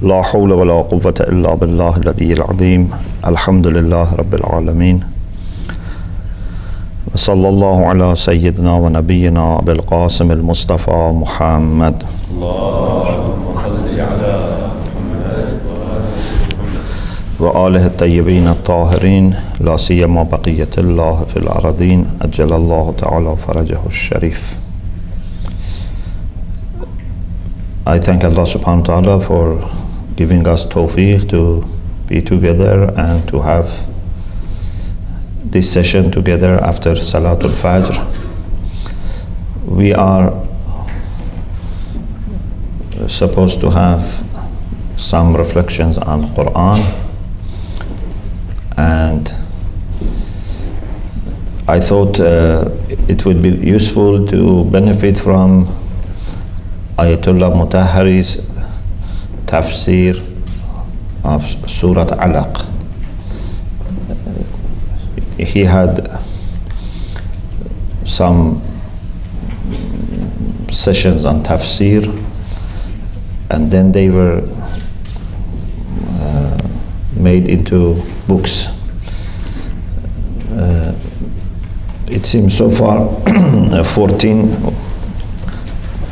لا حول ولا قوة إلا بالله العلي العظيم. الحمد لله رب العالمين. وصلى الله على سيدنا ونبينا أبي القاسم المصطفى محمد. اللهم صل على محمد وآله الطيبين الطاهرين، لا سيما بقية الله في الأرضين، أجل الله تعالى فرجه الشريف. I thank Allah subhanahu wa ta'ala for giving us tawfiq to be together and to have this session together after Salatul Fajr. We are supposed to have some reflections on Quran, and I thought it would be useful to benefit from Ayatollah Mutahhari's Tafsir of Surah Alaq. He had some sessions on Tafsir, and then they were made into books. It seems so far 14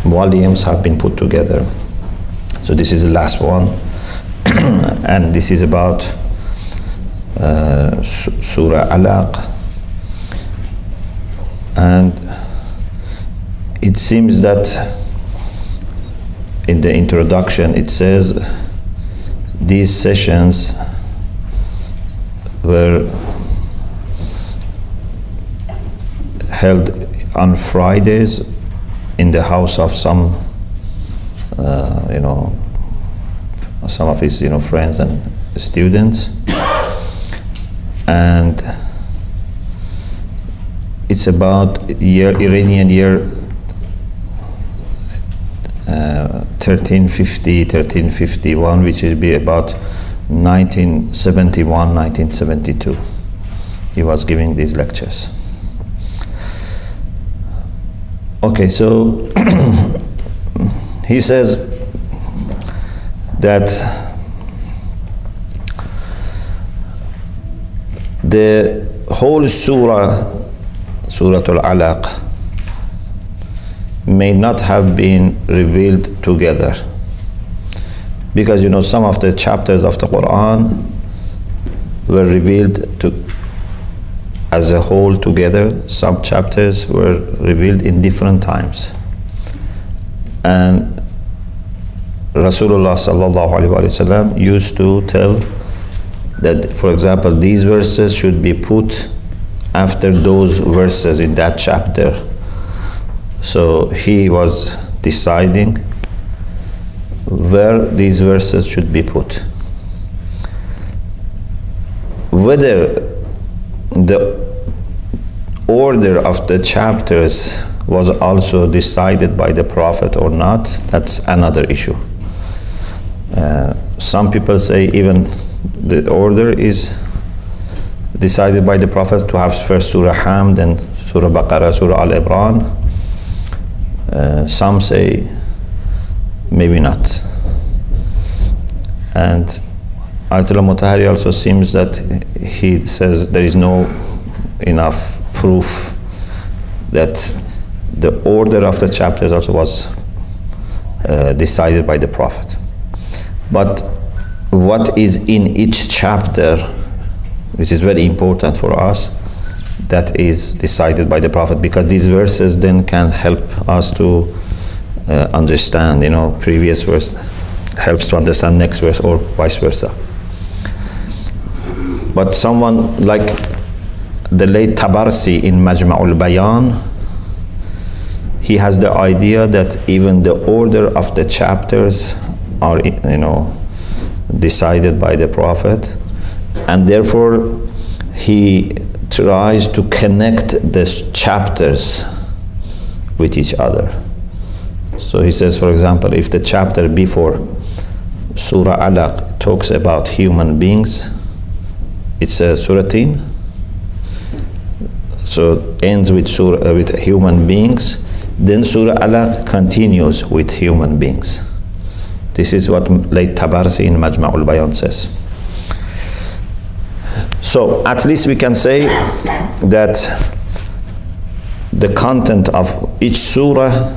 volumes have been put together. So this is the last one, and this is about Surah Alaq. And it seems that in the introduction it says these sessions were held on Fridays in the house of some some of his friends and students, and it's about Iranian year 1350, 1351, which will be about 1971, 1972. He was giving these lectures. Okay, so he says that the whole Surah Al-Alaq may not have been revealed together, because some of the chapters of the Quran were revealed as a whole together. Some chapters were revealed in different times, and Rasulullah sallallahu alaihi wasallam used to tell that, for example, these verses should be put after those verses in that chapter. So he was deciding where these verses should be put. Whether the order of the chapters was also decided by the Prophet or not, that's another issue. Some people say even the order is decided by the Prophet, to have first Surah Hamd, then Surah Baqarah, Surah Al-Imran. Some say maybe not. And Ayatollah Mutahhari also seems that he says there is no enough proof that the order of the chapters also was decided by the Prophet. But what is in each chapter, which is very important for us, that is decided by the Prophet, because these verses then can help us to understand, previous verse helps to understand next verse, or vice versa. But someone like the late Tabarsi in Majma'ul Bayan, he has the idea that even the order of the chapters are, decided by the Prophet, and therefore he tries to connect the chapters with each other. So he says, for example, if the chapter before Surah Alaq talks about human beings, it's a Suratin, so ends with with human beings, then Surah Alaq continues with human beings This is what late Tabarsi in Majma'ul Bayan says. So at least we can say that the content of each surah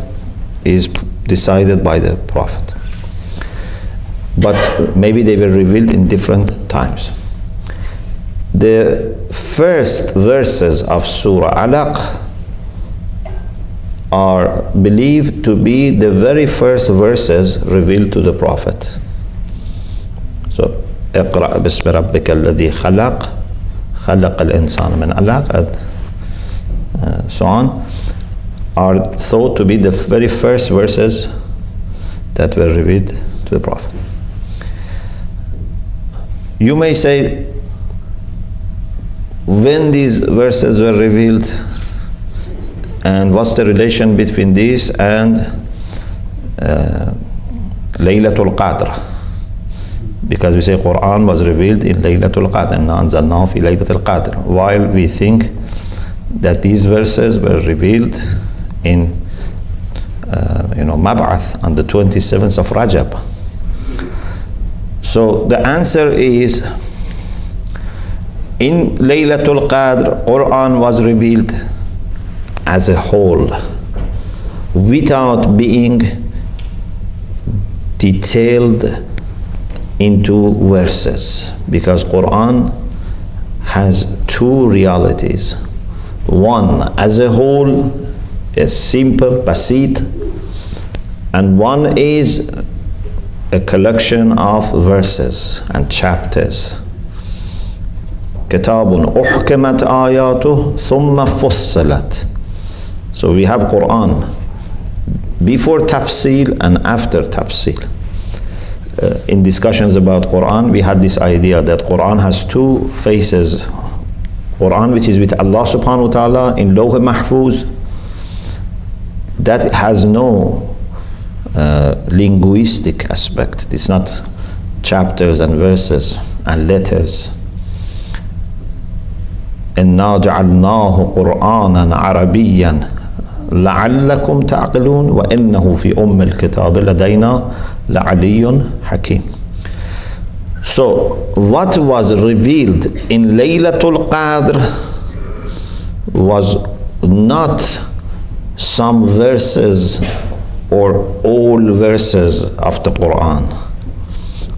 is decided by the Prophet. But maybe they were revealed in different times. The first verses of Surah Alaq are believed to be the very first verses revealed to the Prophet. So, Iqra bismi rabbika alladhi khalaq, khalaqa al-insana min alaq, and so on, are thought to be the very first verses that were revealed to the Prophet. You may say, when these verses were revealed, and what's the relation between this and Laylatul Qadr? Because we say Quran was revealed in Laylatul Qadr, and anzalnahu fi Laylatul Qadr, while we think that these verses were revealed in Mab'ath on the 27th of Rajab. So the answer is, in Laylatul Qadr, Quran was revealed as a whole, without being detailed into verses, because Quran has two realities. One as a whole is simple, basit, and one is a collection of verses and chapters. Kitabun uhkimat ayatuh thumma fussilat. So we have Quran before tafsir and after tafsir. In discussions about Quran, we had this idea that Quran has two faces. Quran, which is with Allah subhanahu wa ta'ala in Lawh Mahfuz, that has no linguistic aspect. It's not chapters and verses and letters. إِنَّا جَعَلْنَاهُ قُرْآنًا عَرَبِيًّا لَعَلَّكُمْ تَعْقِلُونَ وَإِنَّهُ فِي أُمِّ الْكِتَابِ لَدَيْنَا لَعَلِيٌّ حَكِيمٌ. So what was revealed in Laylatul Qadr was not some verses or all verses of the Quran.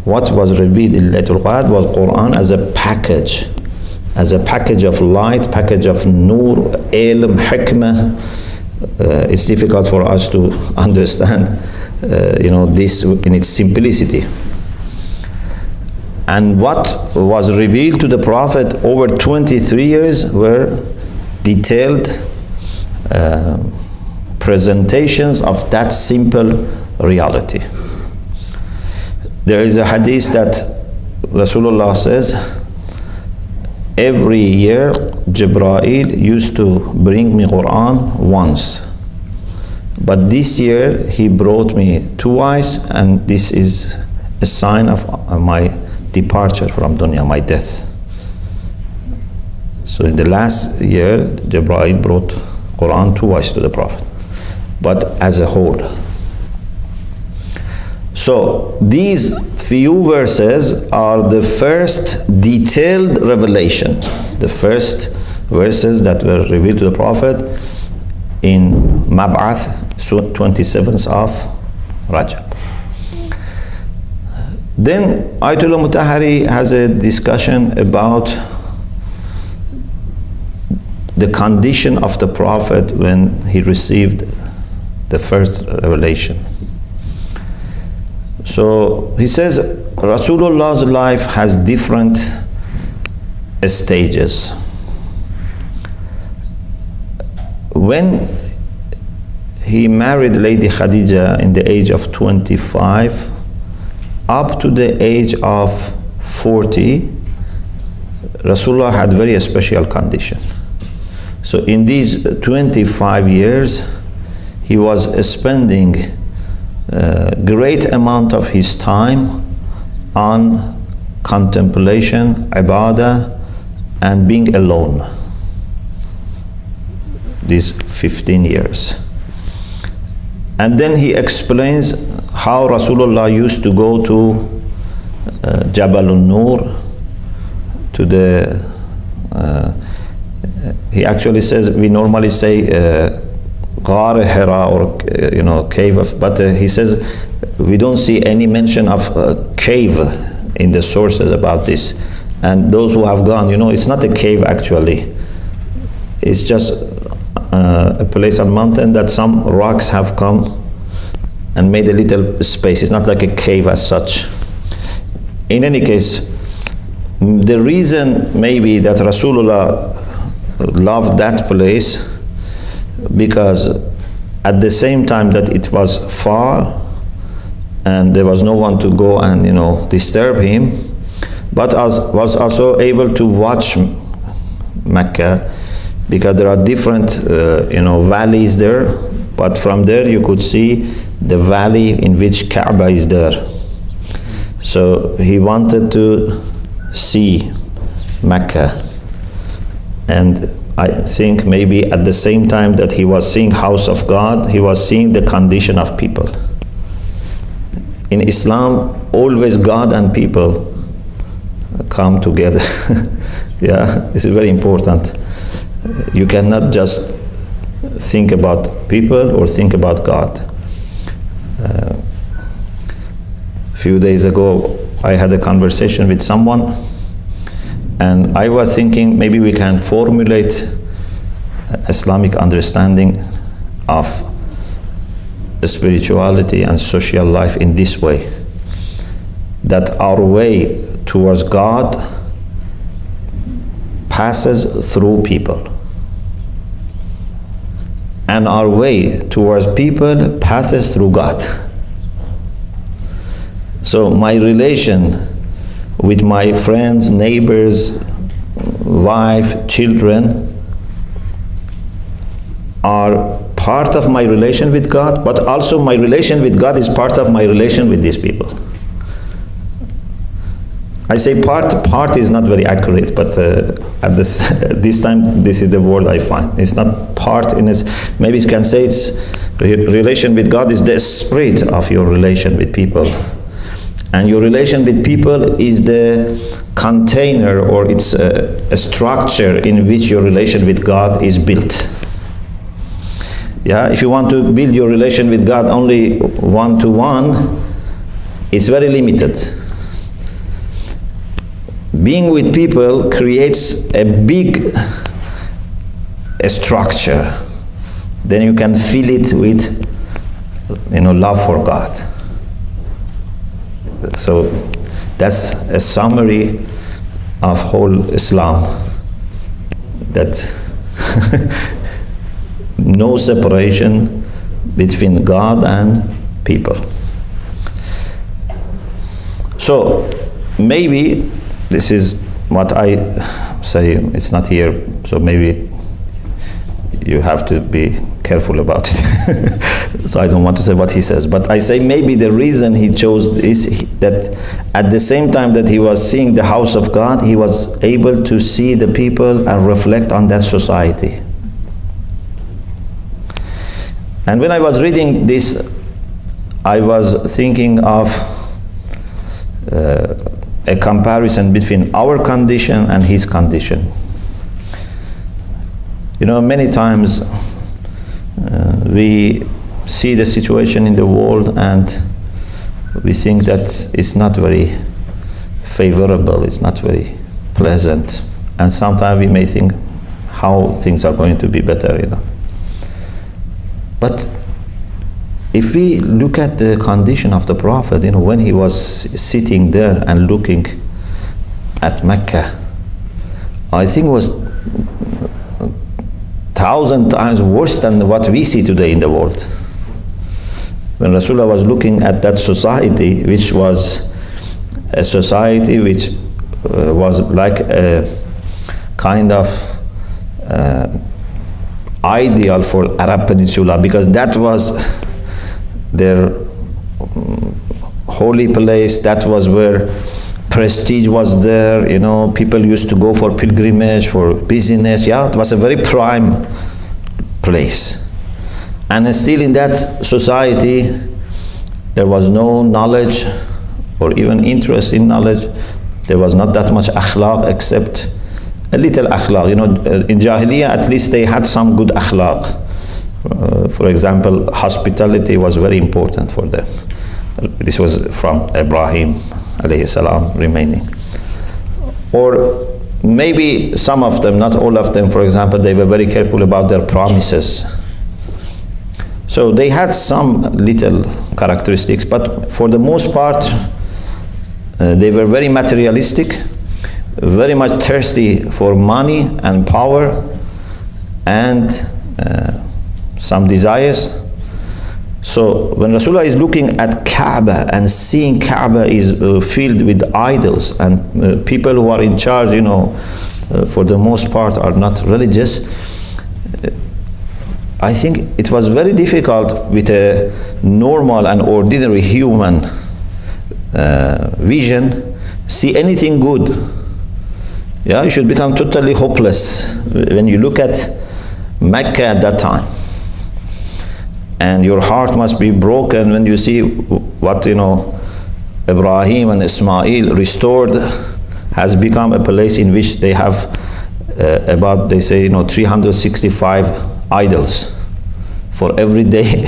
What was revealed in Laylatul Qadr was Quran as a package of light, package of nur, ilm, hikmah. It's difficult for us to understand this in its simplicity. And what was revealed to the Prophet over 23 years were detailed presentations of that simple reality. There is a hadith that Rasulullah says, every year Jibreel used to bring me Quran once, but this year he brought me twice, and this is a sign of my departure from dunya, my death. So in the last year Jibreel brought Quran twice to the Prophet, but as a whole. So these few verses are the first detailed revelation, the first verses that were revealed to the Prophet in Mab'ath, 27th of Rajab. Then Ayatollah Mutahari has a discussion about the condition of the Prophet when he received the first revelation. So he says Rasulullah's life has different stages. When he married Lady Khadija in the age of 25, up to the age of 40, Rasulullah had very special condition. So in these 25 years, he was spending a great amount of his time on contemplation, ibadah, and being alone. These 15 years. And then he explains how Rasulullah used to go to Jabal al-Nur, to the he actually says, we normally say Ghar Hira, or cave of, but he says we don't see any mention of cave in the sources about this. And those who have gone, it's not a cave actually. It's just a place on mountain that some rocks have come and made a little space. It's not like a cave as such. In any case, the reason maybe that Rasulullah loved that place, because at the same time that it was far and there was no one to go and disturb him, but was also able to watch Mecca, because there are different valleys there, but from there you could see the valley in which Kaaba is there. So he wanted to see Mecca, and I think maybe at the same time that he was seeing house of God, he was seeing the condition of people. In Islam, always God and people come together. Yeah, this is very important. You cannot just think about people or think about God. A few days ago, I had a conversation with someone, and I was thinking maybe we can formulate Islamic understanding of spirituality and social life in this way, that our way towards God passes through people, and our way towards people passes through God. So my relation with my friends, neighbors, wife, children are part of my relation with God, but also my relation with God is part of my relation with these people. I say part is not very accurate, but at this time, this is the word I find. It's not part in its, maybe you can say it's relation with God is the spirit of your relation with people. And your relation with people is the container, or it's a structure in which your relation with God is built. Yeah, if you want to build your relation with God only one-to-one, it's very limited. Being with people creates a big structure. Then you can fill it with, love for God. So that's a summary of whole Islam, that no separation between God and people. So maybe this is what I say, it's not here, so maybe you have to be careful about it. So I don't want to say what he says, but I say maybe the reason he chose is that at the same time that he was seeing the house of God, he was able to see the people and reflect on that society. And when I was reading this, I was thinking of a comparison between our condition and his condition. Many times we see the situation in the world and we think that it's not very favorable, it's not very pleasant, and sometimes we may think how things are going to be better, But if we look at the condition of the Prophet, when he was sitting there and looking at Mecca, I think it was 1,000 times worse than what we see today in the world. When Rasulullah was looking at that society, which was a society which was like a kind of ideal for Arab Peninsula, because that was their holy place, that was where prestige was there, people used to go for pilgrimage, for business. Yeah, it was a very prime place. And still in that society, There was no knowledge or even interest in knowledge. There was not that much akhlaq except a little akhlaq. In Jahiliyyah at least they had some good akhlaq. For example, hospitality was very important for them. This was from Ibrahim alayhi salam remaining. Or maybe some of them, not all of them, for example, they were very careful about their promises. So they had some little characteristics, but for the most part, they were very materialistic, very much thirsty for money and power and some desires. So when Rasulullah is looking at Kaaba and seeing Kaaba is filled with idols and people who are in charge, for the most part are not religious, I think it was very difficult with a normal and ordinary human vision see anything good. You should become totally hopeless when you look at Mecca at that time. And your heart must be broken when you see what, Ibrahim and Ismail restored has become a place in which they have about, they say, 365 idols. For every day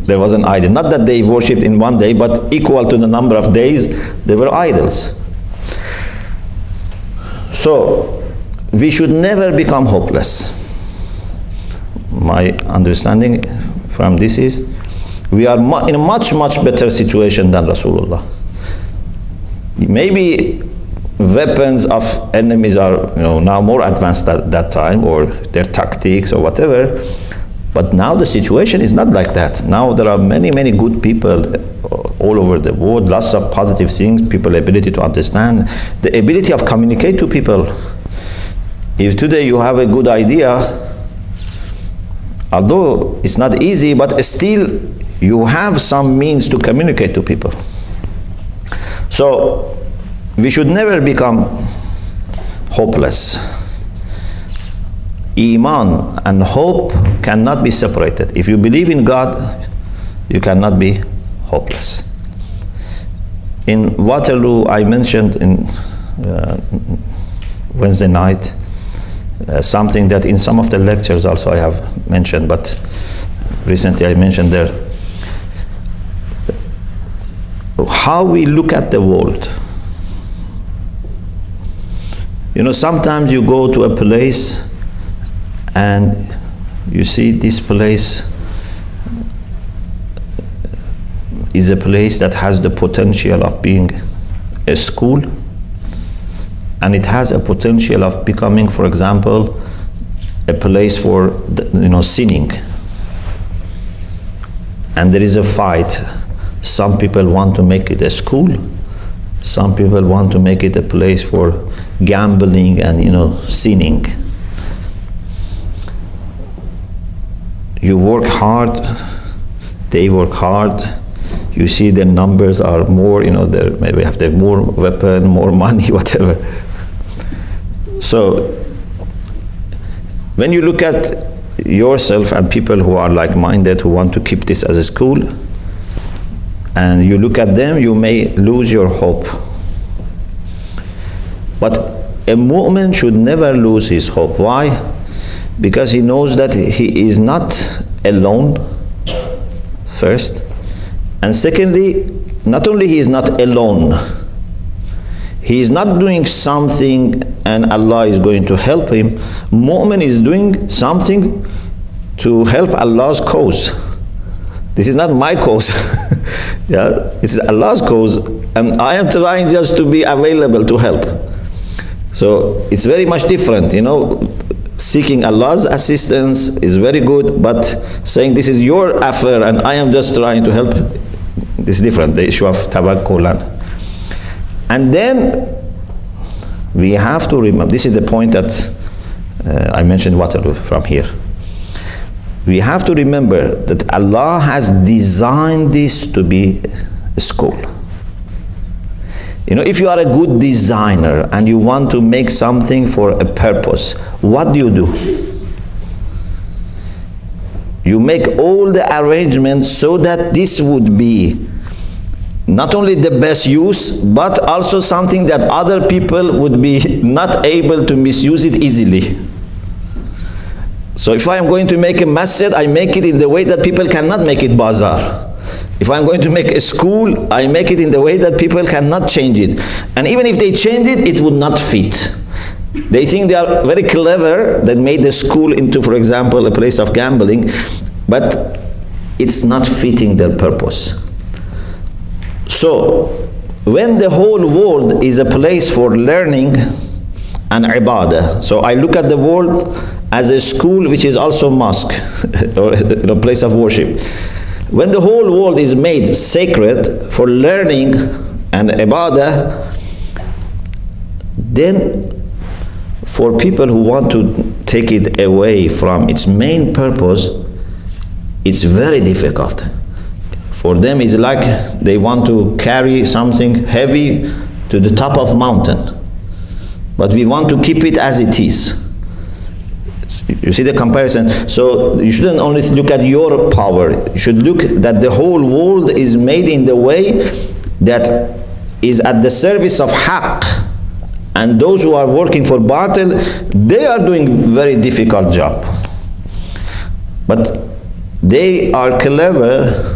there was an idol. Not that they worshipped in one day, but equal to the number of days there were idols. So we should never become hopeless. My understanding from this is we are in a much better situation than Rasulullah. Maybe weapons of enemies are now more advanced at that time, or their tactics or whatever, but now the situation is not like that. Now there are many good people all over the world, lots of positive things, people ability to understand, the ability of communicate to people. If today you have a good idea, although it's not easy, but still you have some means to communicate to people. So we should never become hopeless. Iman and hope cannot be separated. If you believe in God, you cannot be hopeless. In Waterloo, I mentioned in Wednesday night, something that in some of the lectures also I have mentioned, but recently I mentioned there, how we look at the world. Sometimes you go to a place and you see this place is a place that has the potential of being a school, and it has a potential of becoming, for example, a place for sinning. And there is a fight. Some people want to make it a school. Some people want to make it a place for gambling and sinning. You work hard, they work hard. You see the numbers are more, they maybe have more weapon, more money, whatever. So when you look at yourself and people who are like-minded, who want to keep this as a school, and you look at them, you may lose your hope. But a mu'min should never lose his hope. Why? Because he knows that he is not alone, first. And secondly, not only he is not alone, he is not doing something and Allah is going to help him. Mu'min is doing something to help Allah's cause. This is not my cause. This is Allah's cause, and I am trying just to be available to help. So it's very much different, seeking Allah's assistance is very good, but saying this is your affair and I am just trying to help, this is different, the issue of tawakkul. And then we have to remember, this is the point that I mentioned Waterloo from here. We have to remember that Allah has designed this to be a school. If you are a good designer and you want to make something for a purpose, what do? You make all the arrangements so that this would be not only the best use, but also something that other people would be not able to misuse it easily. So if I am going to make a masjid, I make it in the way that people cannot make it bazaar. If I'm going to make a school, I make it in the way that people cannot change it. And even if they change it, it would not fit. They think they are very clever that made the school into, for example, a place of gambling, but it's not fitting their purpose. So, when the whole world is a place for learning and ibadah, so I look at the world as a school which is also mosque, or a place of worship. When the whole world is made sacred for learning and ibadah, then for people who want to take it away from its main purpose, it's very difficult. For them, it's like they want to carry something heavy to the top of mountain, but we want to keep it as it is. You see the comparison? So you shouldn't only look at your power. You should look that the whole world is made in the way that is at the service of haqq. And those who are working for batil, they are doing very difficult job. But they are clever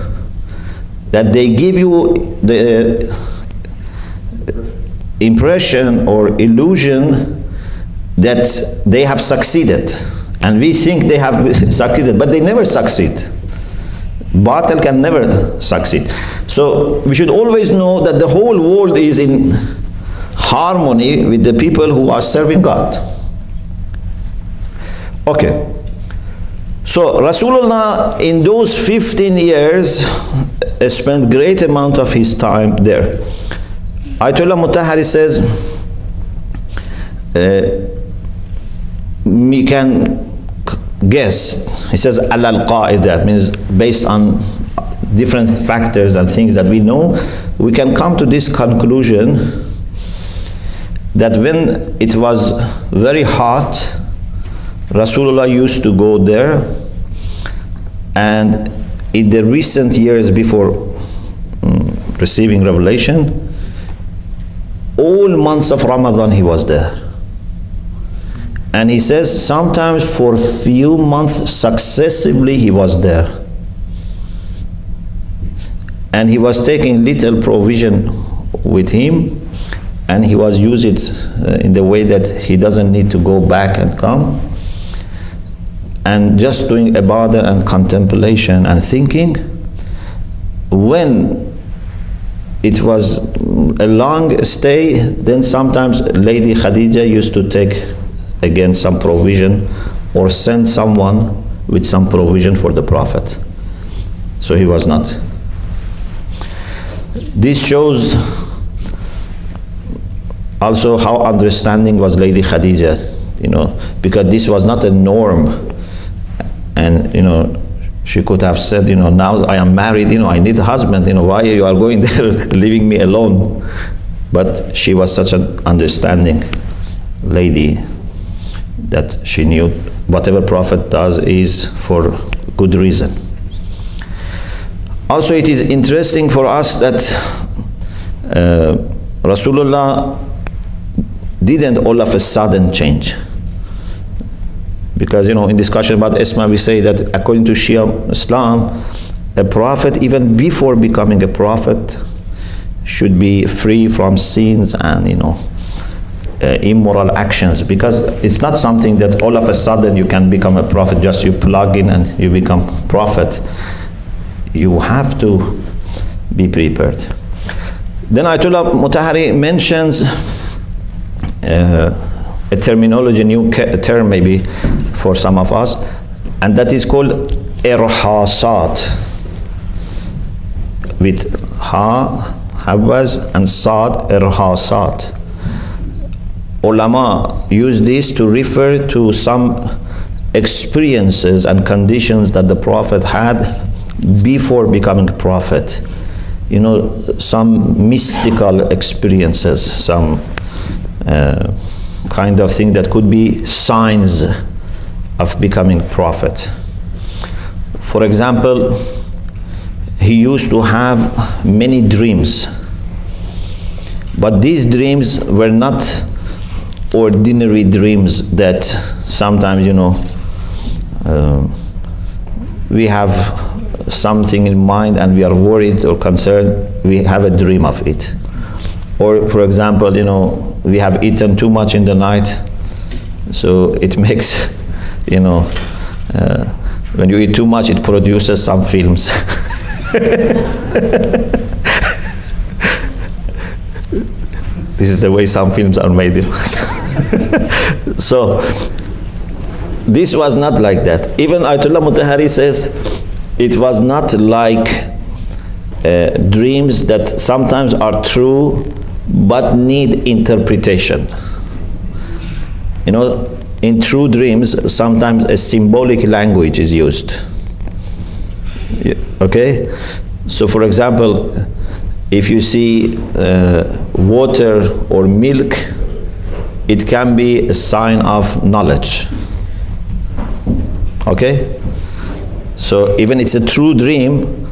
that they give you the impression or illusion that they have succeeded. And we think they have succeeded, but they never succeed. Batil can never succeed. So we should always know that the whole world is in harmony with the people who are serving God. Okay. So Rasulullah in those 15 years spent great amount of his time there. Ayatollah Mutahari says, we can guess, he says al-qaida, means based on different factors and things that we know, we can come to this conclusion that when it was very hot, Rasulullah used to go there, and in the recent years before receiving revelation, all months of Ramadan he was there. And he says sometimes for few months successively he was there. And he was taking little provision with him, and he was using it in the way that he doesn't need to go back and come, and just doing ibadah and contemplation and thinking. When it was a long stay, then sometimes Lady Khadija used to take again some provision or send someone with some provision for the Prophet. So he was not. This shows also how understanding was Lady Khadija, because this was not a norm. And she could have said, now I am married, I need a husband, why you are going there leaving me alone? But she was such an understanding lady that she knew whatever Prophet does is for good reason. Also, it is interesting for us that Rasulullah didn't all of a sudden change. Because, in discussion about Isma, we say that according to Shia Islam, a prophet, even before becoming a prophet, should be free from sins and, immoral actions. Because it's not something that all of a sudden you can become a prophet, just you plug in and you become prophet. You have to be prepared. Then Ayatollah Mutahari mentions a terminology, a new term maybe for some of us, and that is called irhasat, with ha, habaz, and sad, irhasat. Ulama use this to refer to some experiences and conditions that the Prophet had before becoming a prophet. Some mystical experiences, some kind of thing that could be signs of becoming prophet. For example, he used to have many dreams. But these dreams were not ordinary dreams that sometimes, we have something in mind and we are worried or concerned, we have a dream of it. Or for example, we have eaten too much in the night, so it makes, when you eat too much, it produces some films. This is the way some films are made. So, this was not like that. Even Ayatollah Mutahari says it was not like dreams that sometimes are true but need interpretation. In true dreams, sometimes a symbolic language is used. Okay? So for example, if you see water or milk, it can be a sign of knowledge. Okay? So even it's a true dream,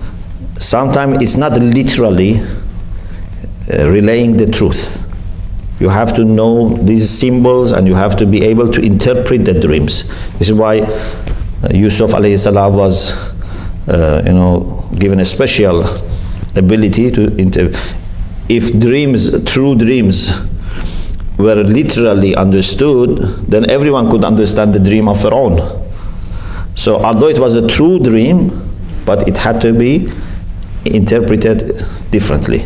sometimes it's not literally relaying the truth. You have to know these symbols and you have to be able to interpret the dreams. This is why Yusuf alayhi salam was given a special ability to if dreams, true dreams, were literally understood, then everyone could understand the dream of Pharaoh. So although it was a true dream, but it had to be interpreted differently.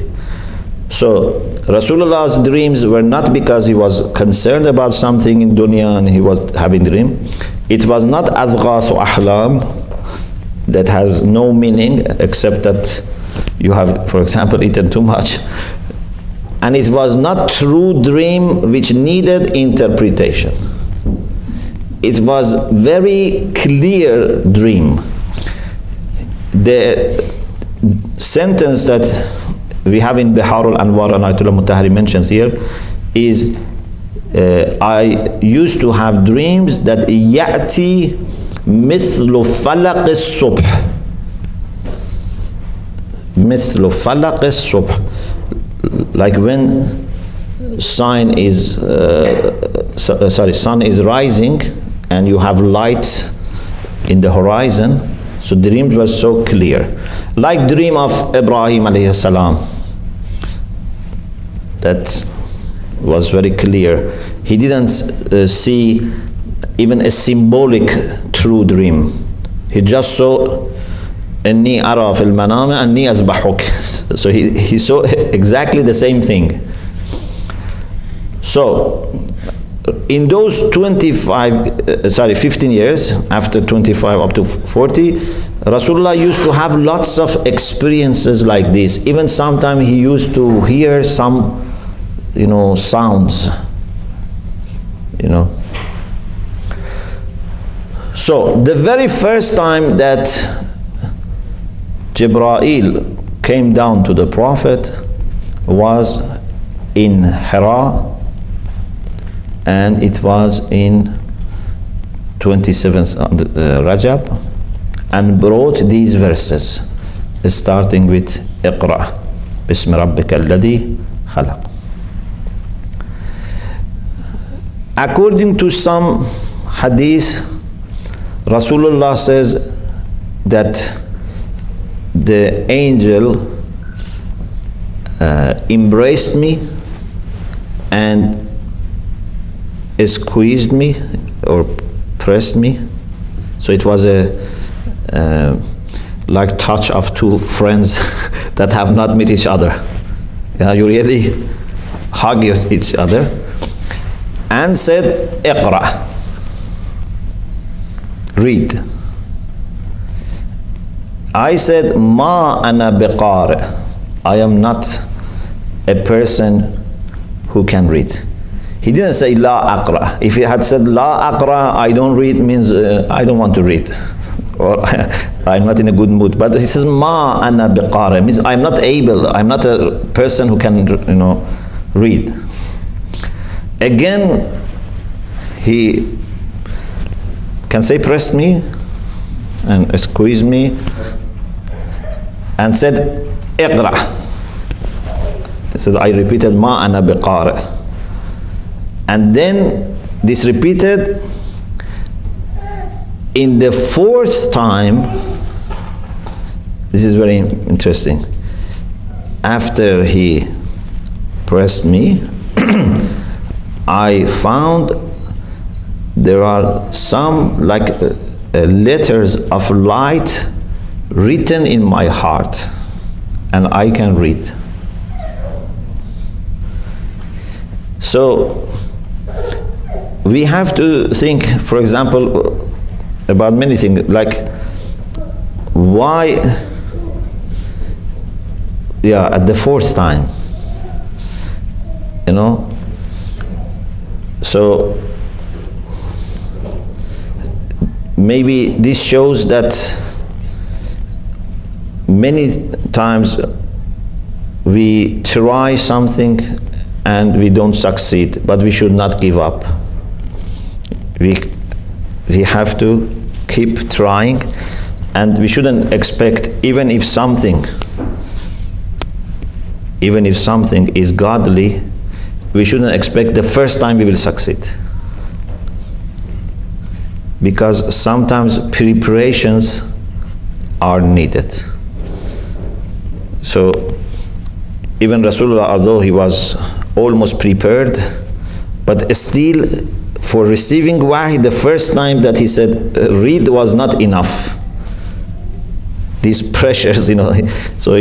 So Rasulullah's dreams were not because he was concerned about something in dunya and he was having dream. It was not adghath wa ahlam that has no meaning except that you have, for example, eaten too much. And it was not true dream which needed interpretation. It was very clear dream. The sentence that we have in Bihar al-Anwar and Ayatollah Mutahari mentions here is I used to have dreams that يأتي مثل فلق الصبح مثل فلق الصبح, like when sun is rising and you have light in the horizon. So dreams were so clear, like dream of Ibrahim alayhi salam, that was very clear. He didn't see even a symbolic true dream. He just saw أني أرى في المنام أني أذبحك. So he saw exactly the same thing. So in those 15 years, after 25 up to 40, Rasulullah used to have lots of experiences like this. Even sometimes he used to hear some, sounds, So the very first time that Jibreel came down to the Prophet was in Hira, and it was in 27th Rajab, and brought these verses starting with Iqra Bismi Rabbika alladhi khalaq. According to some hadith, Rasulullah says that the angel embraced me and squeezed me or pressed me. So it was a like touch of two friends that have not met each other. You really hug each other, and said, Iqra, read. I said, Ma ana biqari, I am not a person who can read. He didn't say la aqra. If he had said la aqra, I don't read, means I don't want to read, or I'm not in a good mood. But he says ma ana biqari, means I'm not able, I'm not a person who can read. Again, he can say pressed me, and squeezed me and said, Iqra. He said, I repeated, Ma ana biqari. And then this repeated. In the fourth time, this is very interesting. After he pressed me, I found there are some like letters of light written in my heart, and I can read. So we have to think, for example, about many things, like why, at the fourth time, so maybe this shows that many times we try something and we don't succeed, but we should not give up. We have to keep trying, and we shouldn't expect, even if something is godly, we shouldn't expect the first time we will succeed. Because sometimes preparations are needed. So even Rasulullah, although he was almost prepared, but still for receiving wahi, the first time that he said read was not enough. These pressures, so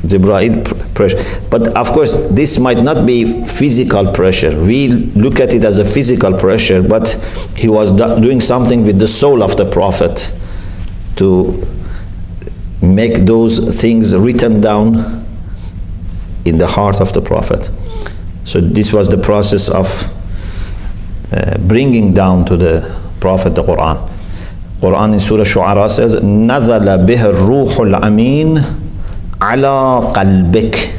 Jibreel pressure. But of course, this might not be physical pressure. We look at it as a physical pressure, but he was doing something with the soul of the Prophet to make those things written down in the heart of the Prophet. So this was the process of bringing down to the Prophet the Quran. Quran in Surah Shu'ara says, نَذَلَ بِهِ الرُّوحُ الْأَمِينُ عَلَى قَلْبِكَ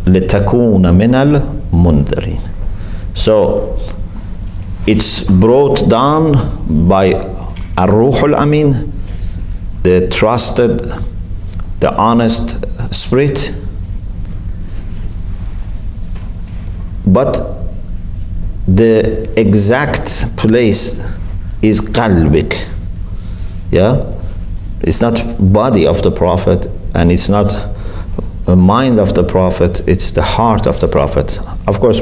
لِتَكُونَ مِنَ الْمُنذَرِينَ. So it's brought down by Ar-Ruh al-Amin, the trusted, the honest spirit, but the exact place is qalbik. It's not body of the Prophet, and it's not a mind of the Prophet, it's the heart of the Prophet. Of course,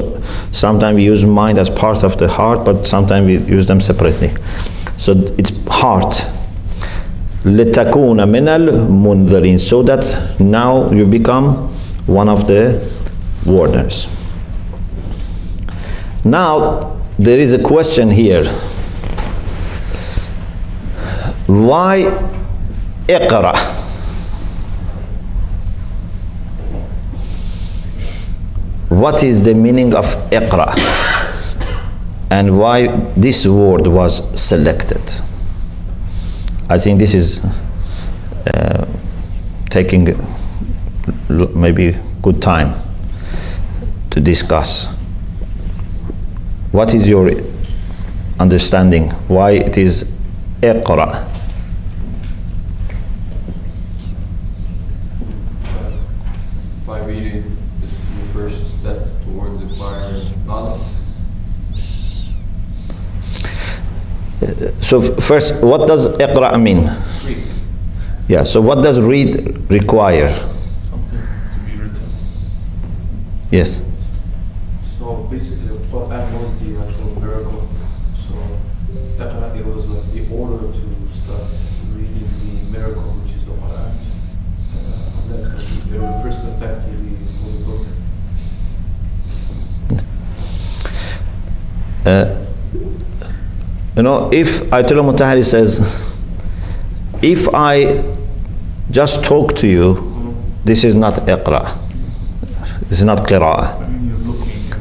sometimes we use mind as part of the heart, but sometimes we use them separately. So it's heart. لِتَكُونَ مِنَ الْمُنذَرِينَ, so that now you become one of the warners. Now, there is a question here. Why Iqra? What is the meaning of Iqra? And why this word was selected? I think this is taking maybe good time to discuss. What is your understanding? Why it is Iqra? By reading, this is your first step towards acquiring knowledge. So first, what does Iqra mean? Read. Yeah, so what does read require? Something to be written. Yes. So basically, the Quran was the actual miracle. So Iqra, it was like the order to start reading the miracle, which is the Quran. That's going to be the first effect of the Holy Book. If Ayatollah Mutahari says, if I just talk to you, this is not Iqra. This is not Qira'ah. I mean, you're looking.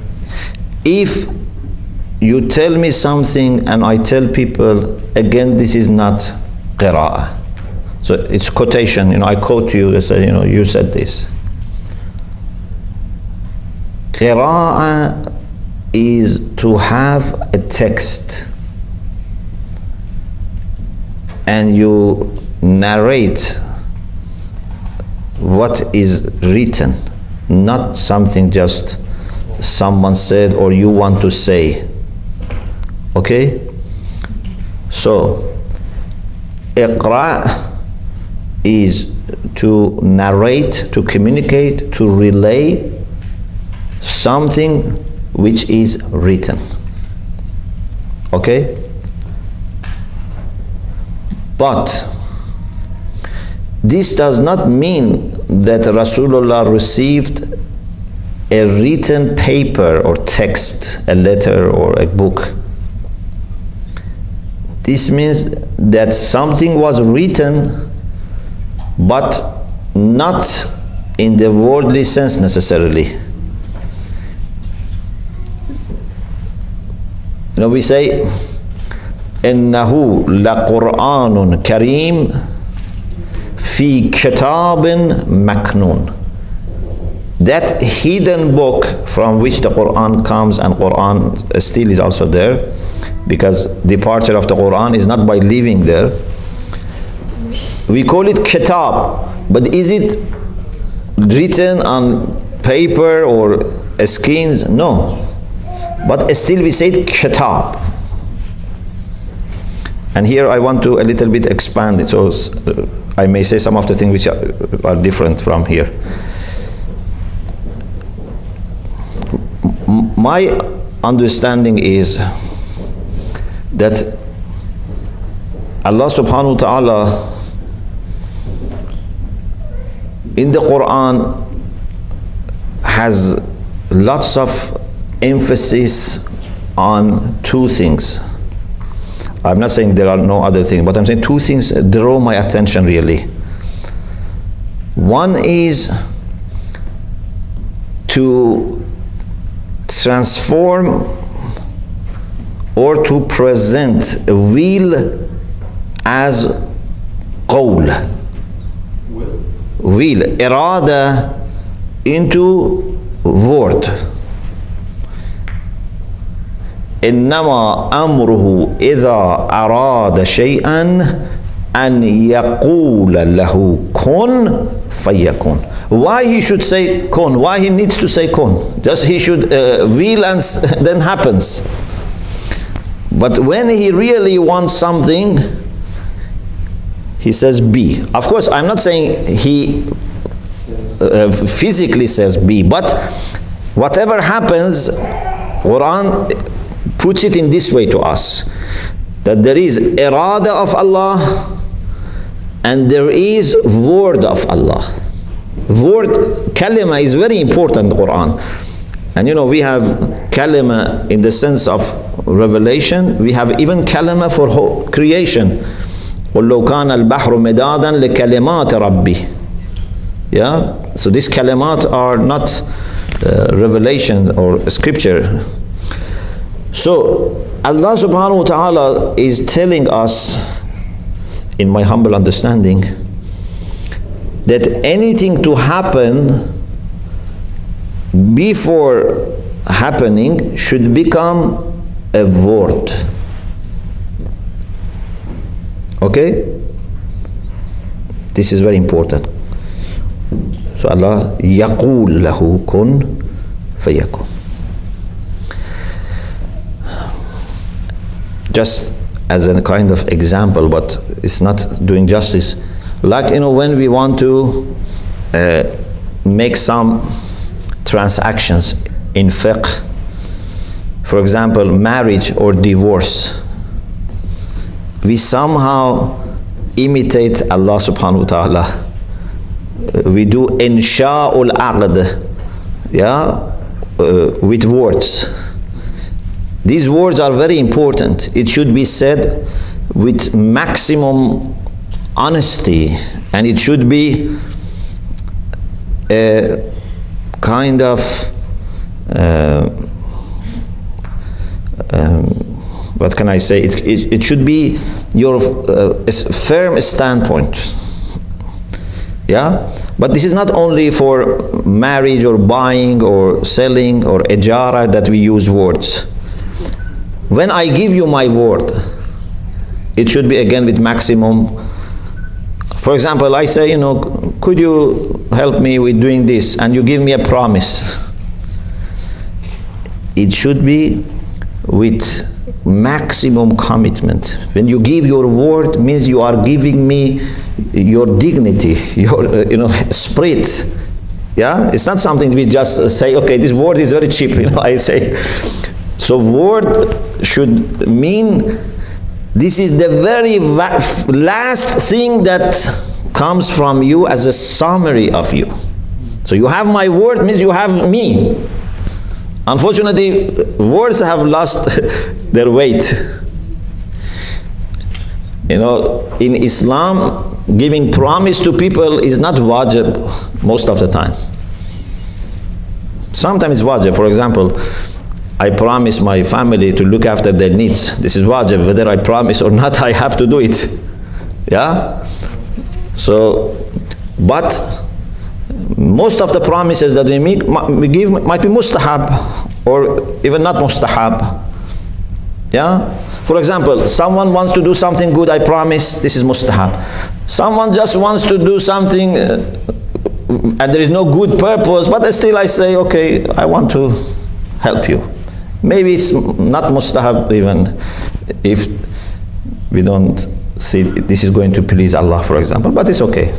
If you tell me something and I tell people, again, this is not Qira'ah. So it's quotation, I quote you, I say, you said this. Qira'ah is to have a text and you narrate what is written, not something just someone said or you want to say. Okay? So, Iqra is to narrate, to communicate, to relay something which is written. Okay? But this does not mean that Rasulullah received a written paper or text, a letter or a book. This means that something was written, but not in the worldly sense necessarily. You know, we say, إِنَّهُ لَقُرْآنٌ كَرِيمٌ فِي كِتَابٍ مَكْنُونٍ. That hidden book from which the Quran comes, and Quran still is also there, because departure of the Quran is not by living there. We call it kitab, but is it written on paper or skins? No. But still we say it kitab. And here I want to a little bit expand it, so I may say some of the things which are different from here. My understanding is that Allah subhanahu wa ta'ala in the Quran has lots of emphasis on two things. I'm not saying there are no other things, but I'm saying two things draw my attention really. One is to transform or to present will as qawl. Will, irada, into word. إنما أمره إذا أراد شيئا أن يقول له كن فيكون. Why he should say kun? Why he needs to say kun? Just he should will and then happens. But when he really wants something, he says be. Of course, I'm not saying he physically says be, but whatever happens, Quran puts it in this way to us, that there is irada of Allah and there is word of Allah. Word, kalima, is very important in the Quran. And you know, we have kalima in the sense of revelation, we have even kalima for creation. قُلْ لَوْ كَانَ الْبَحْرُ مِدَادًا لِكَلِمَاتِ رَبِّي. Yeah, so these kalimat are not revelations or scripture. So Allah subhanahu wa ta'ala is telling us, in my humble understanding, that anything to happen before happening should become a word. Okay? This is very important. So Allah يقول له كن فيكون. Just as a kind of example, but it's not doing justice. Like, you know, when we want to make some transactions in fiqh, for example, marriage or divorce, we somehow imitate Allah subhanahu wa ta'ala. We do insha'ul aqd, yeah, with words. These words are very important. It should be said with maximum honesty, and it should be a kind of what can I say? It should be your firm standpoint. Yeah, but this is not only for marriage or buying or selling or ijara that we use words. When I give you my word, it should be again with maximum. For example, I say, could you help me with doing this? And you give me a promise. It should be with maximum commitment. When you give your word, means you are giving me your dignity, your spirit. Yeah, it's not something we just say, okay, this word is very cheap, I say. So word should mean this is the very last thing that comes from you as a summary of you. So you have my word, means you have me. Unfortunately, words have lost their weight. In Islam, giving promise to people is not wajib most of the time. Sometimes it's wajib. For example, I promise my family to look after their needs. This is wajib. Whether I promise or not, I have to do it. Yeah? So, but most of the promises that we give might be mustahab or even not mustahab. Yeah? For example, someone wants to do something good, I promise, this is mustahab. Someone just wants to do something and there is no good purpose, but still I say, okay, I want to help you. Maybe it's not mustahab even if we don't see this is going to please Allah, for example, but it's okay.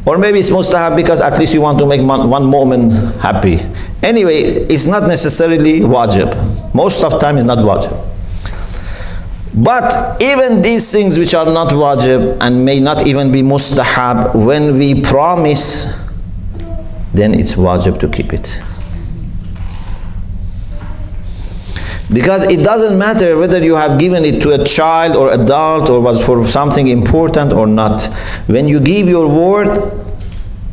Or maybe it's mustahab because at least you want to make one moment happy. Anyway, it's not necessarily wajib. Most of the time it's not wajib. But even these things which are not wajib and may not even be mustahab, when we promise, then it's wajib to keep it. Because it doesn't matter whether you have given it to a child or adult or was for something important or not. When you give your word,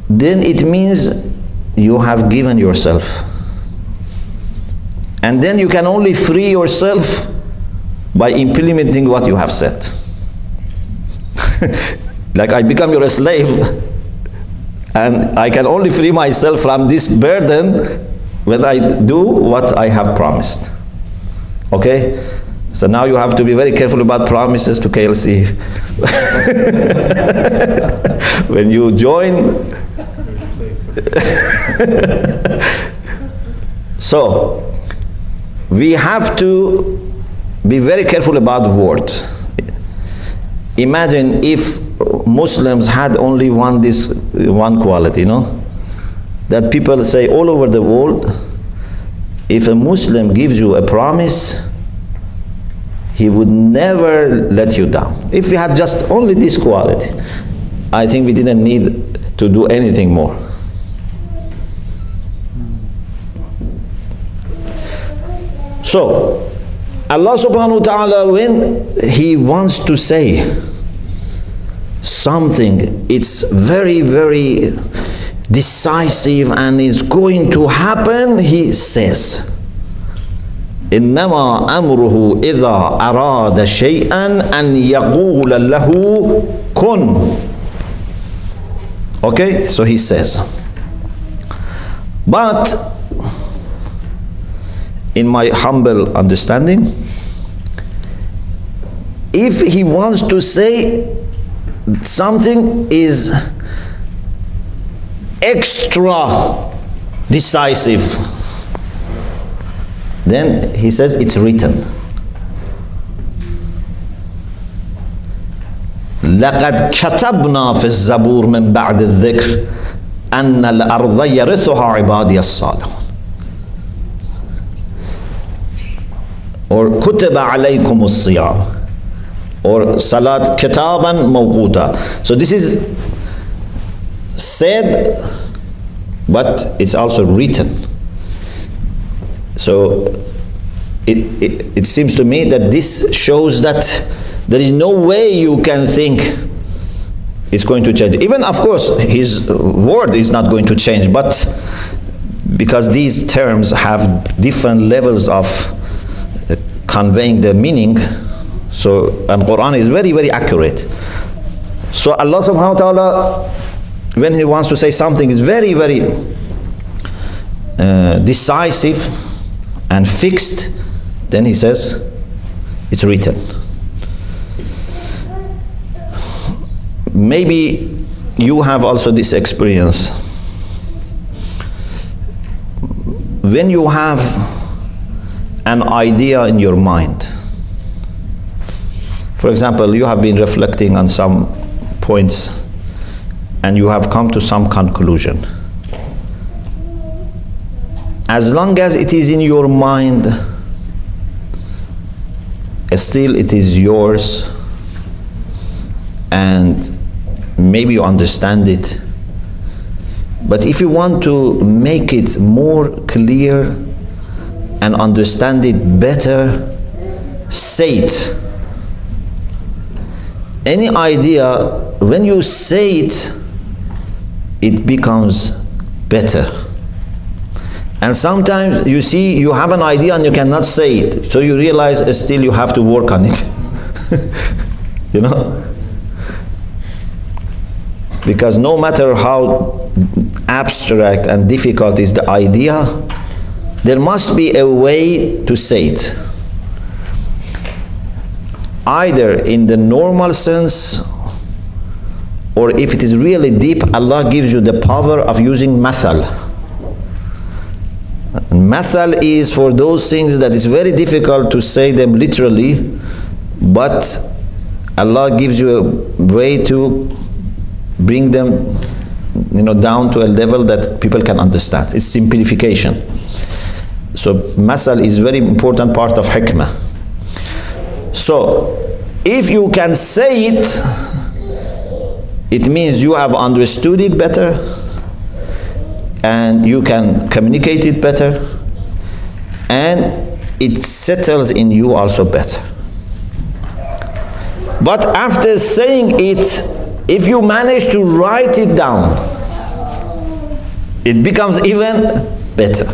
then it means you have given yourself. And then you can only free yourself by implementing what you have said. Like I become your slave and I can only free myself from this burden when I do what I have promised. Okay? So now you have to be very careful about promises to KLC. When you join. So, we have to be very careful about words. Imagine if Muslims had only one quality, that people say all over the world, if a Muslim gives you a promise, he would never let you down. If we had just only this quality, I think we didn't need to do anything more. So, Allah subhanahu wa ta'ala, when He wants to say something, it's very, very decisive and it's going to happen, He says, إنما أمره إذا أراد شيئا أن يقول له كن. Okay, so He says. But in my humble understanding, if He wants to say something is extra decisive, then He says it's written. لقد كتبنا في الزبور من بعد الذكر أن الأرض يرثها عبادي الصالحون. Or كتب عليكم الصيام. Or salat kitaban mawquta. So this is said, but it's also written. So it seems to me that this shows that there is no way you can think it's going to change. Even, of course, His word is not going to change, but because these terms have different levels of conveying the meaning, so, and Quran is very, very accurate. So Allah subhanahu wa ta'ala, when He wants to say something, is very, very decisive and fixed, then He says, it's written. maybe you have also this experience. When you have an idea in your mind, for example, you have been reflecting on some points and you have come to some conclusion. As long as it is in your mind, still it is yours, and maybe you understand it. But if you want to make it more clear and understand it better, say it. Any idea, when you say it, it becomes better. And sometimes you see you have an idea and you cannot say it, so you realize still you have to work on it. You know? Because no matter how abstract and difficult is the idea, there must be a way to say it. Either in the normal sense, or if it is really deep, Allah gives you the power of using mathal. Mathal is for those things that is very difficult to say them literally, but Allah gives you a way to bring them, down to a level that people can understand. It's simplification. So masal is very important part of hikmah. So if you can say it, it means you have understood it better and you can communicate it better, and it settles in you also better. But after saying it, if you manage to write it down, it becomes even better.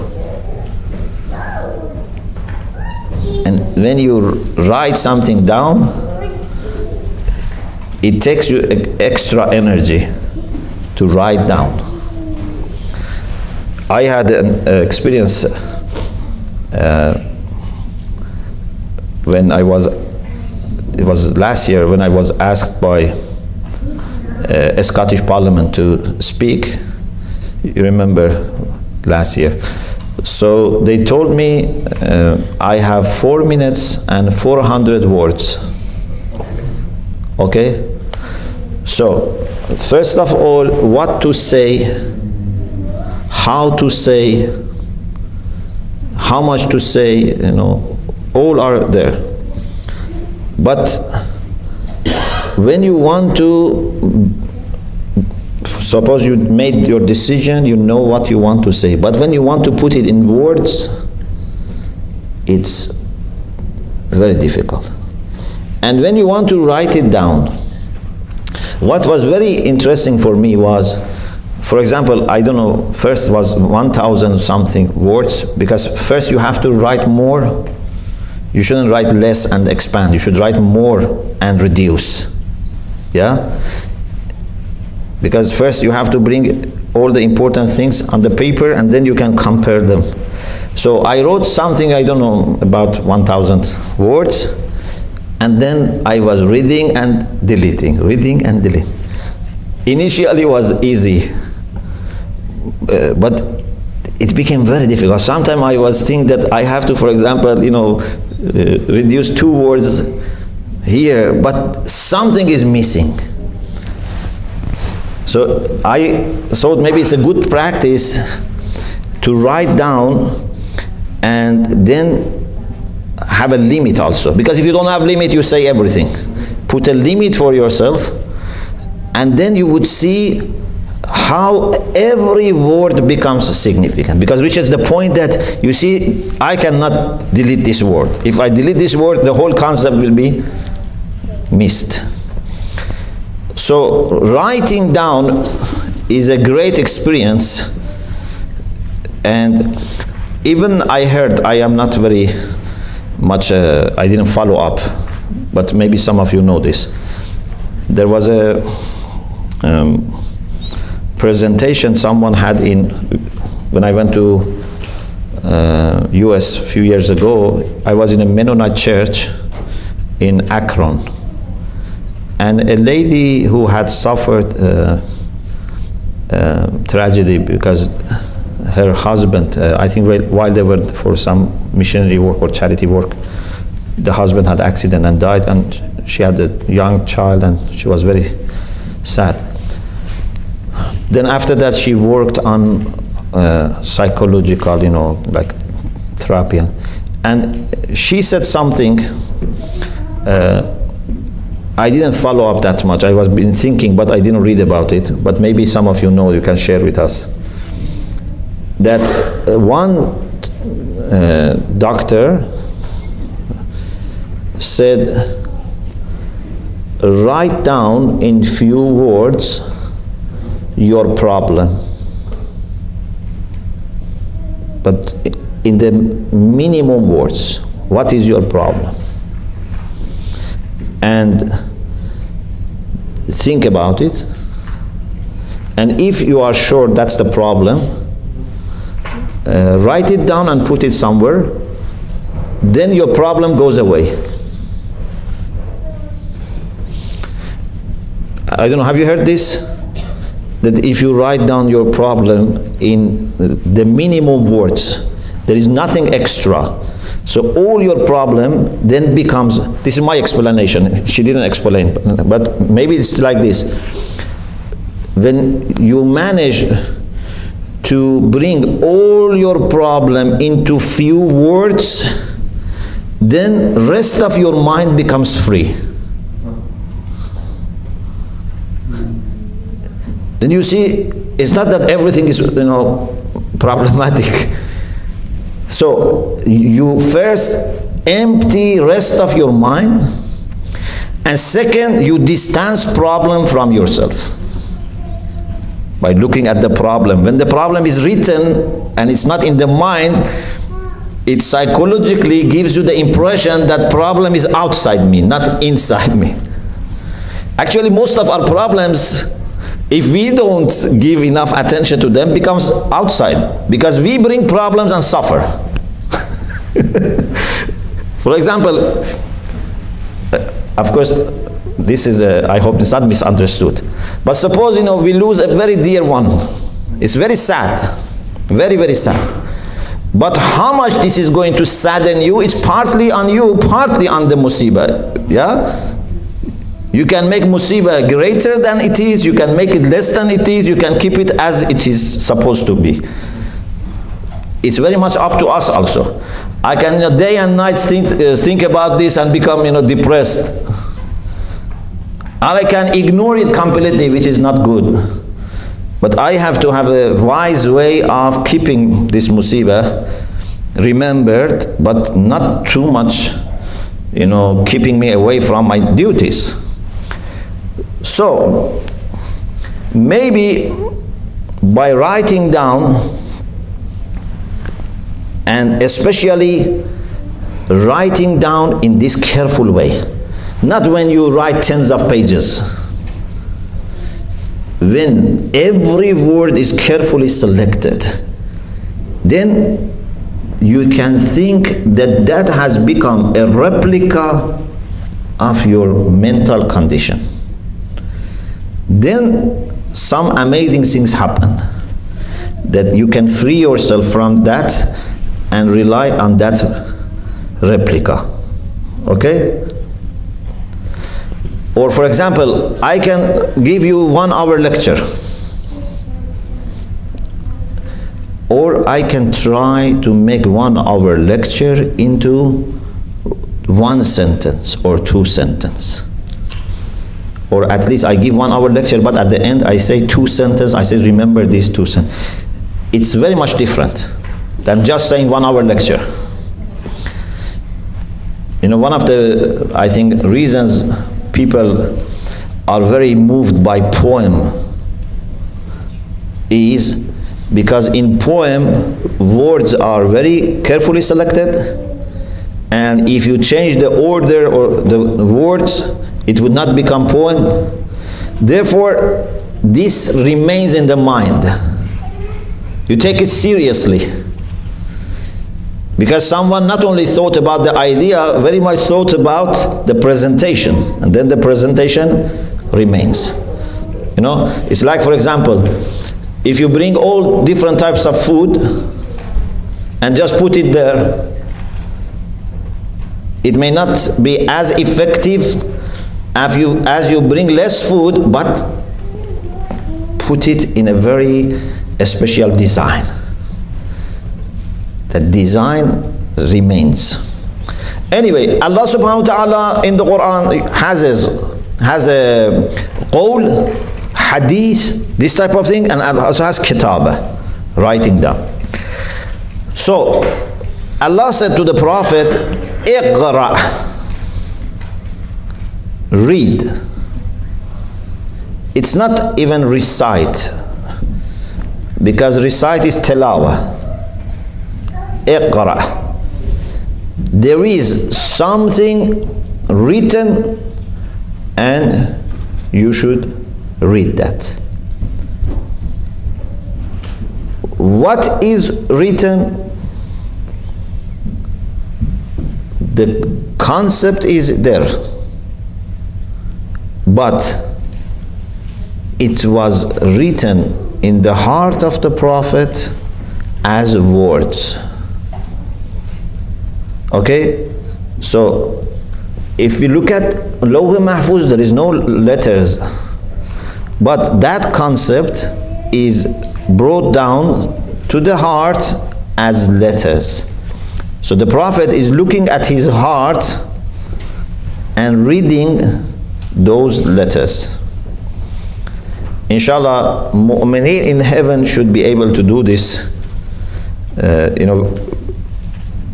And when you write something down, it takes you extra energy to write down. I had an experience when it was last year when I was asked by a Scottish Parliament to speak. You remember last year. So they told me I have 4 minutes and 400 words. Okay? So, first of all, what to say, how to say, how much to say, all are there. But when you want to, suppose you made your decision, you know what you want to say, but when you want to put it in words, it's very difficult. And when you want to write it down, what was very interesting for me was, for example, I don't know, first was 1,000 something words, because first you have to write more. You shouldn't write less and expand. You should write more and reduce. Yeah? Because first you have to bring all the important things on the paper and then you can compare them. So I wrote something, I don't know, about 1,000 words, and then I was reading and deleting. Initially it was easy, but it became very difficult. Sometimes I was thinking that I have to, for example, reduce 2 words here, but something is missing. So I thought maybe it's a good practice to write down and then have a limit also. Because if you don't have limit, you say everything. Put a limit for yourself, and then you would see how every word becomes significant. Because reaches the point that you see, I cannot delete this word. If I delete this word, the whole concept will be missed. So writing down is a great experience. And even I heard, I am not very much, I didn't follow up, but maybe some of you know this. There was a presentation someone had when I went to US a few years ago. I was in a Mennonite church in Akron. and a lady who had suffered tragedy because her husband, I think while they were for some missionary work or charity work, the husband had accident and died, and she had a young child, and she was very sad. Then after that, she worked on psychological, like therapy, and she said something. I didn't follow up that much. I was been thinking, but I didn't read about it. But maybe some of you know, you can share with us. That one doctor said, write down in few words your problem. But in the minimum words, what is your problem? And think about it. And if you are sure that's the problem, write it down and put it somewhere. Then your problem goes away. I don't know, have you heard this? That if you write down your problem in the minimum words, there is nothing extra. So all your problem then becomes, this is my explanation, she didn't explain, but maybe it's like this. When you manage to bring all your problem into few words, then rest of your mind becomes free. Then you see, it's not that everything is, problematic. So you first empty rest of your mind, and second, you distance problem from yourself by looking at the problem. When the problem is written and it's not in the mind, it psychologically gives you the impression that problem is outside me, not inside me. Actually, most of our problems, if we don't give enough attention to them, becomes outside, because we bring problems and suffer. For example, of course, this is I hope it's not misunderstood, but suppose we lose a very dear one. It's very sad, very, very sad. But how much this is going to sadden you, it's partly on you, partly on the musibah. Yeah? You can make musibah greater than it is, you can make it less than it is, you can keep it as it is supposed to be. It's very much up to us also. I can day and night think about this and become depressed. Or I can ignore it completely, which is not good. But I have to have a wise way of keeping this musibah remembered, but not too much, keeping me away from my duties. So, maybe by writing down, and especially writing down in this careful way, not when you write tens of pages, when every word is carefully selected, then you can think that that has become a replica of your mental condition. Then some amazing things happen, that you can free yourself from that and rely on that replica. Okay? Or for example, I can give you 1 hour lecture, or I can try to make 1 hour lecture into 1 sentence or 2 sentences. Or at least I give 1 hour lecture, but at the end I say 2 sentences, I say remember these 2 sentences. It's very much different than just saying 1 hour lecture. One of the, I think, reasons people are very moved by poem is because in poem, words are very carefully selected, and if you change the order or the words, it would not become poem. Therefore, this remains in the mind. You take it seriously. Because someone not only thought about the idea, very much thought about the presentation, and then the presentation remains. You know, it's like, for example, if you bring all different types of food and just put it there, it may not be as effective as you bring less food, but put it in a very special design. The design remains. Anyway, Allah subhanahu wa ta'ala in the Quran has a qawl, hadith, this type of thing, and also has kitaba, writing down. So Allah said to the Prophet, Iqra, read. It's not even recite, because recite is tilawa. Iqra. There is something written and you should read that. What is written? The concept is there, but it was written in the heart of the Prophet as words. Okay? So, if you look at Lawh Mahfuz, there is no letters, but that concept is brought down to the heart as letters. So the Prophet is looking at his heart and reading those letters. Inshallah, mu'mineen in heaven should be able to do this.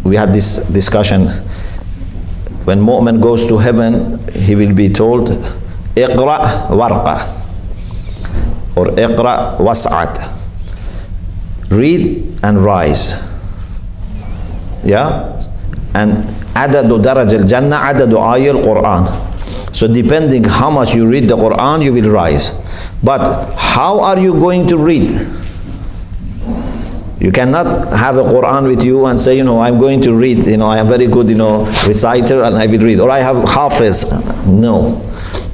We had this discussion. When mu'min goes to heaven, he will be told, Iqra warqa, or Iqra was'at. Read and rise. Yeah? And adadu daraj al-jannah, adadu ayah al-Quran. So depending how much you read the Quran, you will rise. But how are you going to read? You cannot have a Quran with you and say, I'm going to read, I am very good, reciter and I will read. Or I have hafiz. No.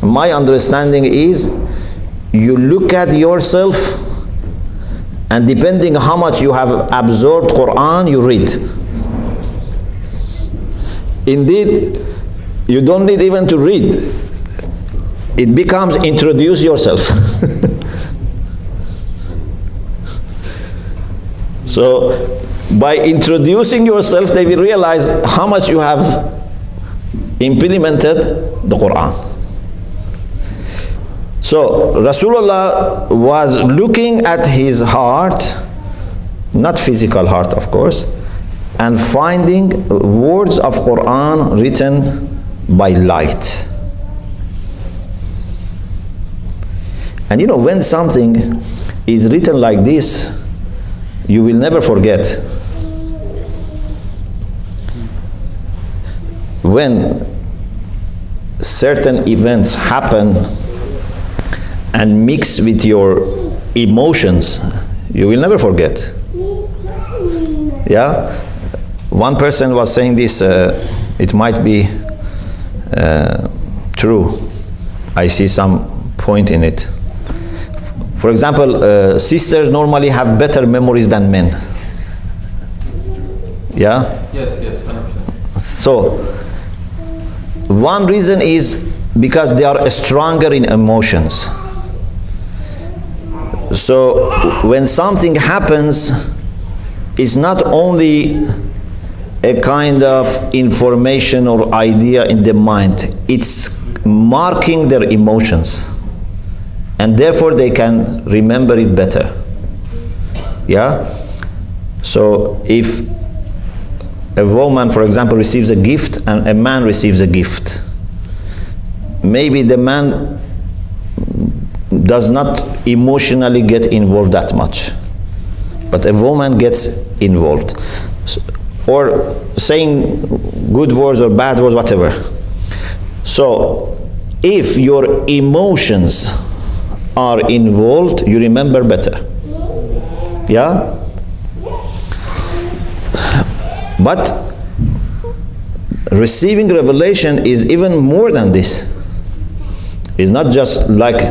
My understanding is, you look at yourself and depending how much you have absorbed Quran, you read. Indeed, you don't need even to read. It becomes introduce yourself. So, by introducing yourself, they will realize how much you have implemented the Quran. So, Rasulullah was looking at his heart, not physical heart, of course, and finding words of Quran written by light. And when something is written like this, you will never forget. When certain events happen and mix with your emotions, you will never forget. Yeah? One person was saying this, it might be true. I see some point in it. For example, sisters normally have better memories than men. Yeah? Yes, 100%. So, one reason is because they are stronger in emotions. So, when something happens, it's not only a kind of information or idea in the mind, it's marking their emotions. And therefore they can remember it better. Yeah? So if a woman, for example, receives a gift and a man receives a gift, maybe the man does not emotionally get involved that much, but a woman gets involved. Or saying good words or bad words, whatever. So if your emotions are involved, you remember better. Yeah? But receiving revelation is even more than this. It's not just like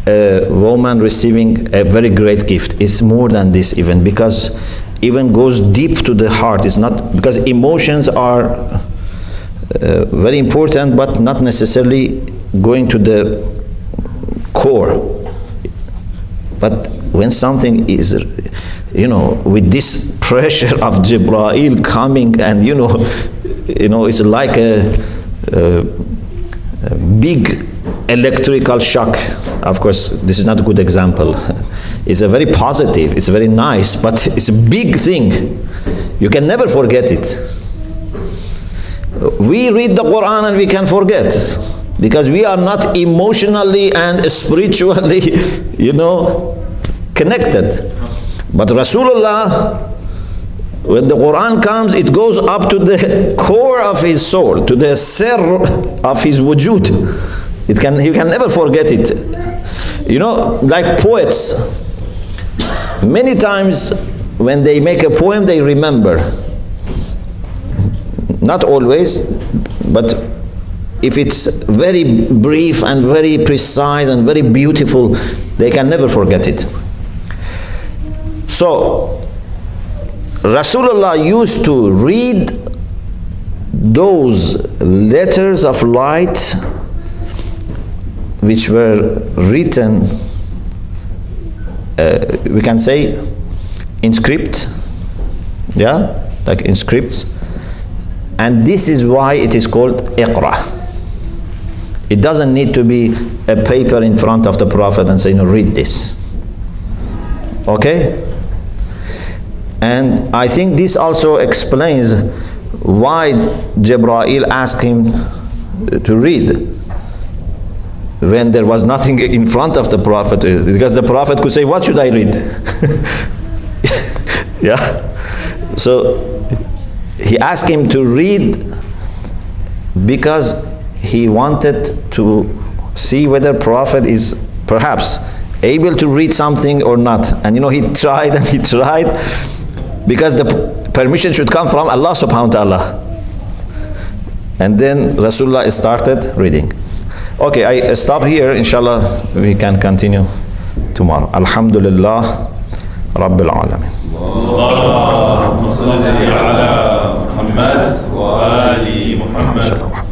a woman receiving a very great gift. It's more than this even, because even goes deep to the heart. It's not, because emotions are very important, but not necessarily going to the core. But when something is, with this pressure of Jibreel coming, and it's like a big electrical shock. Of course, this is not a good example. It's a very positive, it's very nice, but it's a big thing. You can never forget it. We read the Quran and we can forget, because we are not emotionally and spiritually, connected. But Rasulullah, when the Quran comes, it goes up to the core of his soul, to the sir of his wujud. You can never forget it. Like poets, many times when they make a poem, they remember. Not always, but if it's very brief and very precise and very beautiful, they can never forget it. So, Rasulullah used to read those letters of light which were written, we can say, in script, like in scripts. And this is why it is called Iqra. It doesn't need to be a paper in front of the Prophet and say, read this. Okay? And I think this also explains why Jibreel asked him to read when there was nothing in front of the Prophet, because the Prophet could say, what should I read? Yeah. So he asked him to read because he wanted to see whether Prophet is perhaps able to read something or not. And he tried and he tried, because the permission should come from Allah subhanahu wa ta'ala. And then Rasulullah started reading. Okay, I stop here. Inshallah, we can continue tomorrow. Alhamdulillah Rabbil Alamin. Allahumma salli ala Muhammad wa ali Muhammad.